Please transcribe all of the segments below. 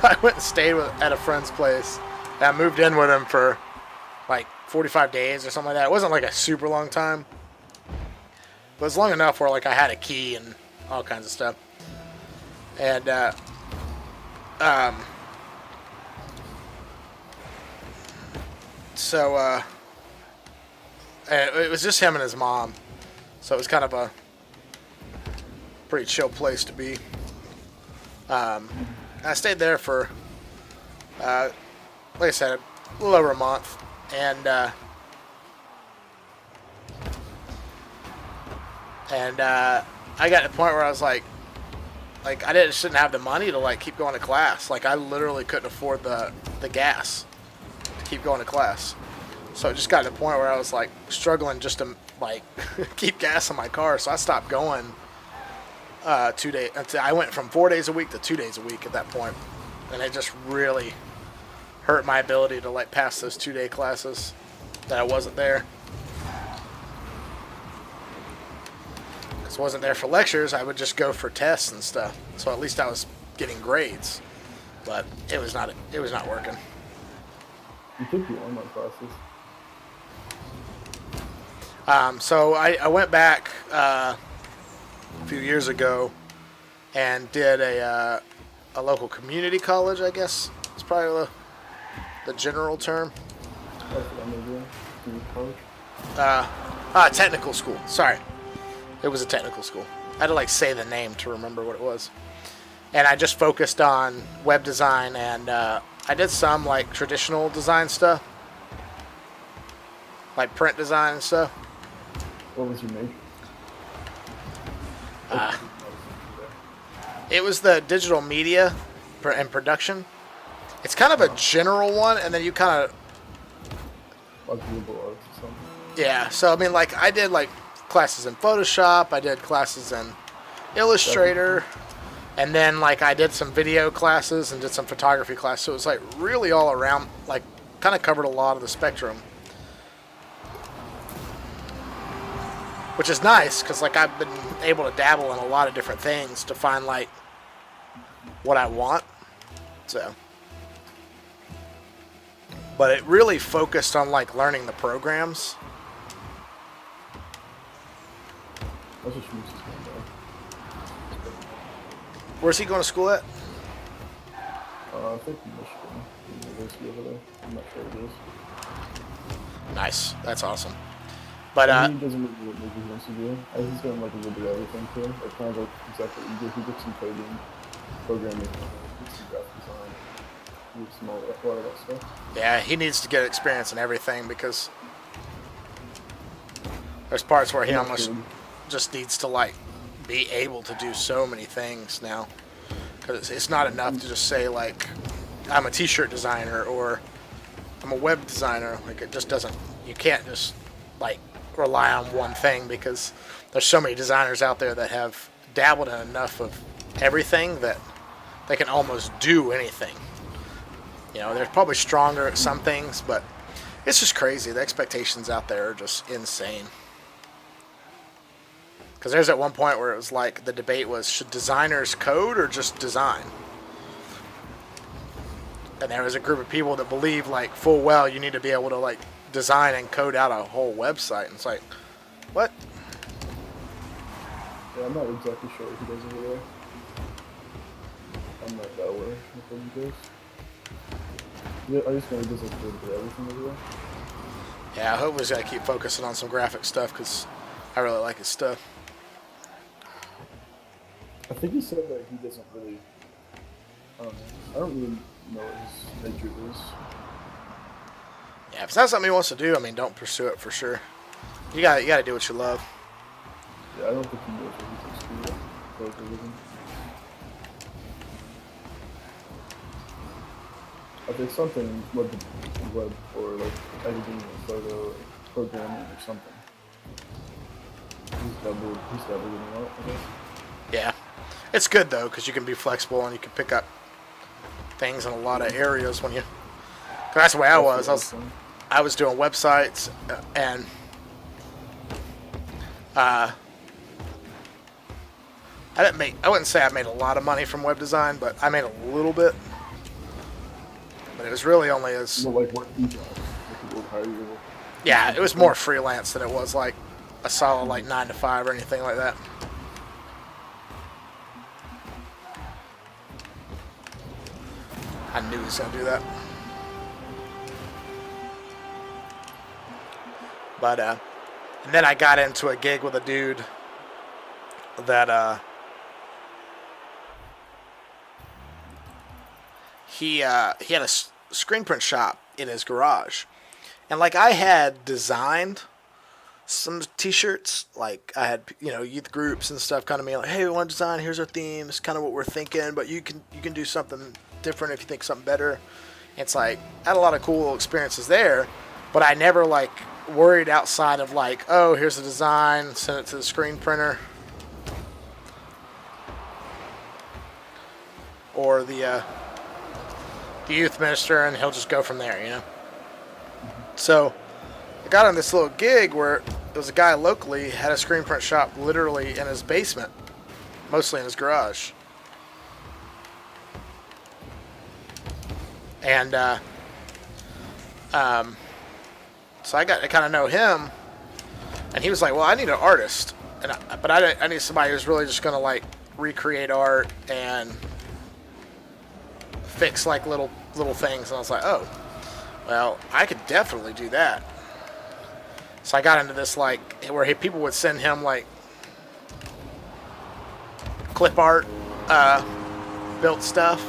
I went and stayed at a friend's place. And I moved in with him for like 45 days or something like that. It wasn't like a super long time, but it was long enough where like I had a key and all kinds of stuff. And um, so and it was just him and his mom, so it was kind of a pretty chill place to be. I stayed there for, like I said, a little over a month, and I got to the point where I was like I shouldn't have the money to like keep going to class. Like I literally couldn't afford the gas to keep going to class. So it just got to the point where I was like struggling just to like keep gas in my car. So I stopped going 2 days. I went from 4 days a week to 2 days a week at that point, and it just really hurt my ability to like pass those 2 day classes that I wasn't there. Because I wasn't there for lectures, I would just go for tests and stuff. So at least I was getting grades, but it was not working. You took your online classes. So I went back a few years ago and did a local community college, I guess. It's probably the general term. Technical school. Sorry. It was a technical school. I had to like say the name to remember what it was. And I just focused on web design, and I did some like traditional design stuff, like print design and stuff. What was your major? It was the digital media and production. It's kind of a general one, and then you kind of Like liberal arts or something. yeah. So I mean, like I did like classes in Photoshop. I did classes in Illustrator, and then like I did some video classes and did some photography classes. So it was like really all around, like kind of covered a lot of the spectrum, which is nice because like I've been able to dabble in a lot of different things to find like what I want. So, but it really focused on like learning the programs. That's what Schmoose is going to Where's he going to school at? I think Michigan University over there. I'm not sure what it is. Nice, that's awesome. But He doesn't really know what he wants to do. He's doing like a little bit of everything too. Like kind of like exactly what you do. He did some coding, programming, some graphic design. He did some a lot of that stuff. yeah, he needs to get experience in everything because there's parts where he almost just needs to like be able to do so many things now. Because it's not enough to just say like I'm a t-shirt designer or I'm a web designer. Like it just doesn't. You can't just like rely on one thing because there's so many designers out there that have dabbled in enough of everything that they can almost do anything. You know, they're probably stronger at some things, but it's just crazy. The expectations out there are just insane. Because there's at one point where it was like the debate was, should designers code or just design? And there was a group of people that believe like full well you need to be able to like design and code out a whole website. And it's like, what? Yeah, I'm not exactly sure what he does over there. I'm not that aware of what he does. Yeah, I just know he does like a little bit of everything over there. Yeah, I hope he's got to keep focusing on some graphic stuff because I really like his stuff. I think he said that he doesn't really. I don't know. I don't really know what his major is. Yeah, if it's not something he wants to do, I mean, don't pursue it for sure. You got to do what you love. Yeah, I don't think he knows what he's in school for a living. I think something web or like editing or photo or programming or something. He's dabbled in a lot, I guess. Yeah. It's good, though, because you can be flexible and you can pick up things in a lot of areas when you... Cause that's the way I was. I was doing websites and... I wouldn't say I made a lot of money from web design, but I made a little bit. was really only as Well, like what you jobs, like people would hire you. yeah, it was more freelance than it was like a solid like 9 to 5 or anything like that. I knew he was gonna do that. But and then I got into a gig with a dude that he had a screen print shop in his garage, and like I had designed some T-shirts. Like I had youth groups and stuff come to me like, hey, we want to design. Here's our theme. It's kind of what we're thinking, but you can do something different if you think something better. It's like I had a lot of cool experiences there, but I never like worried outside of like, oh, here's the design, send it to the screen printer, or the youth minister, and he'll just go from there, So I got on this little gig where there was a guy locally had a screen print shop literally in his basement, mostly in his garage, and so I got to kind of know him, and he was like, well, I need an artist, but I need somebody who's really just going to like recreate art and fix like little things. And I was like, oh, well, I could definitely do that. So I got into this like where people would send him like clip art built stuff,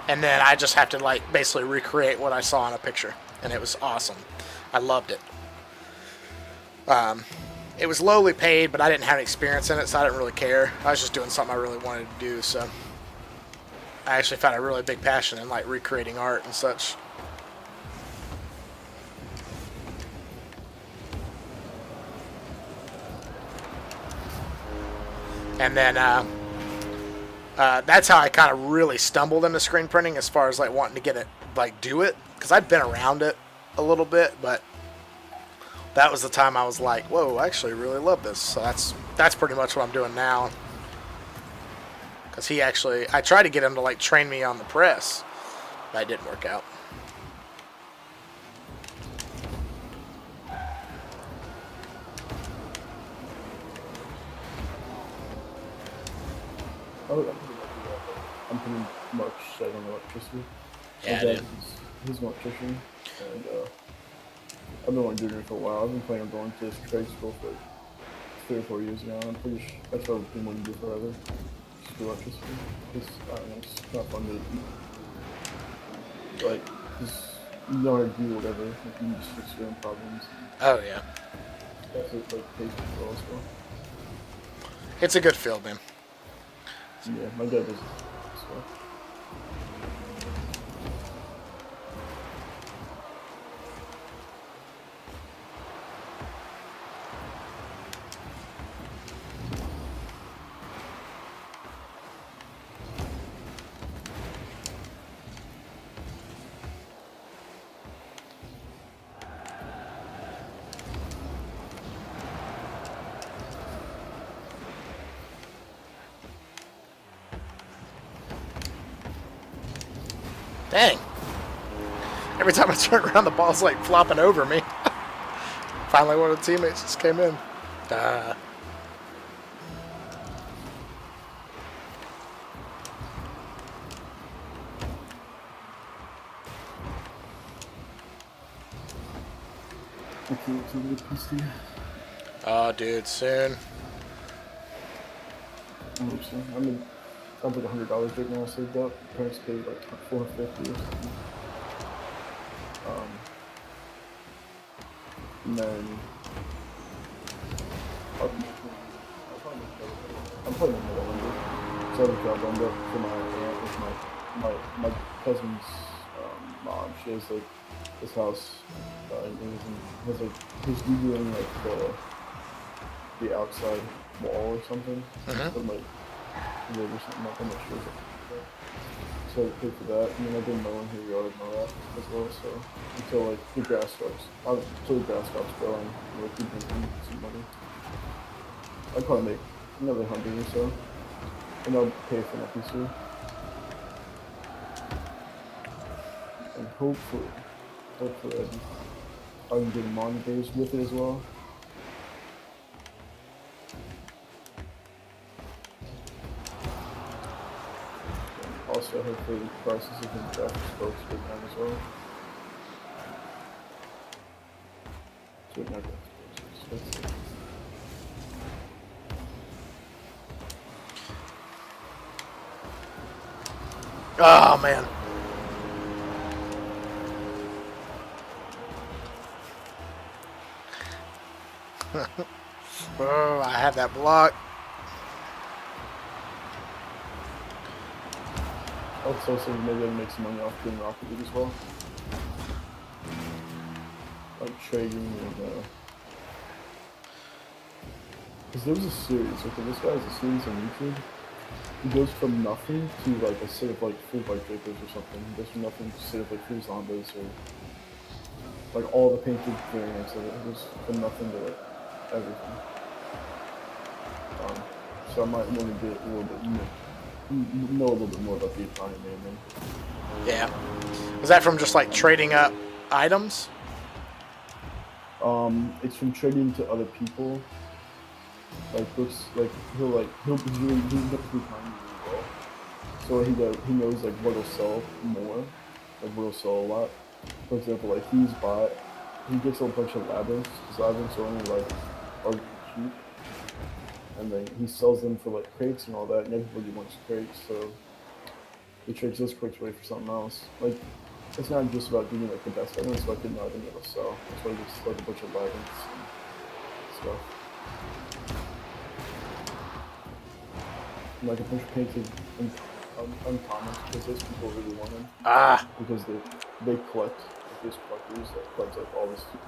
and then I just have to like basically recreate what I saw in a picture, and it was awesome. I loved it. It was lowly paid, but I didn't have any experience in it, so I didn't really care. I was just doing something I really wanted to do, so I actually found a really big passion in like recreating art and such. And then that's how I kind of really stumbled into screen printing, as far as like wanting to get it, like do it, because I'd been around it a little bit, but that was the time I was like, whoa, I actually really love this. So that's pretty much what I'm doing now. Because I tried to get him to like train me on the press, but it didn't work out. Oh, I'm pretty much set on electricity. Yeah, dude. He's an electrician, and I've been wanting to do it for a while. I've been planning on going to trade school for 3 or 4 years now. I'm pretty sure that's what I've been wanting to do forever. Just do electricity. It's, I don't know, it's not fun to, like, just, you know how to do whatever. Like, you just fix your own problems. Oh, yeah. That's it, like, pays well as well. It's a good field, man. Yeah, my dad does it as well. Dang. Every time I turn around, the ball's like flopping over me. Finally, one of the teammates just came in. Oh, dude, soon. I hope so. I mean, I have like $100 right now saved up. Parents paid like $450 or something. And then I'm probably gonna go under. So I have a job lined up for my aunt with my cousin's mom. She has like this house has like he's redoing like the outside wall or something. So like wood or something. I'm not sure. So I paid for that, and then I've been mowing her yard and all that as well. So until like the grass stops growing, like keep making some money. I'd probably make another 100 or so, and I'll pay for my PC. And hopefully, I can get monitors with it as well. And also, hopefully, the prices of the graphics folks go down as well. So not graphics, it's Oh man. Oh, I have that block. also so maybe I can make some money off doing Rocket League as well. Like trading and because there was a series, okay, this guy has a series on YouTube. He goes from nothing to like a set of like full white drapers or something. He goes from nothing to a set of like full zombies or like all the painted variants of it. He goes from nothing to like everything. So I might want to get a little bit know a little bit more about the economy and then. Yeah. Is that from just like trading up items? It's from trading to other people. Like looks like he'll get the economy really well. So he knows like what'll sell more, like what'll sell a lot. For example, like he gets a bunch of labyrinths because labyrinths are only like are really cheap, and then he sells them for like crates and all that, and everybody wants crates, so he trades those crates away for something else. Like it's not just about getting like the best item; it's about getting the item that'll sell. That's why he gets like a bunch of labyrinths and stuff. And, like a bunch of painted uncommons because those people really want them Ah. because they collect like these collectors that collect like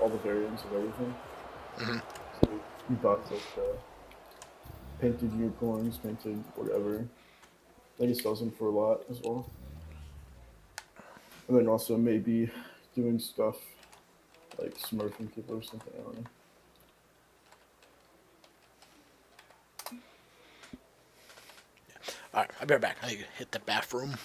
all the variants of everything. Mm-hmm. So he buys like painted unicorns, painted whatever. Then he sells them for a lot as well. And then also maybe doing stuff like smurfing people or something. I don't know. All right, I'll be right back. I need to hit the bathroom.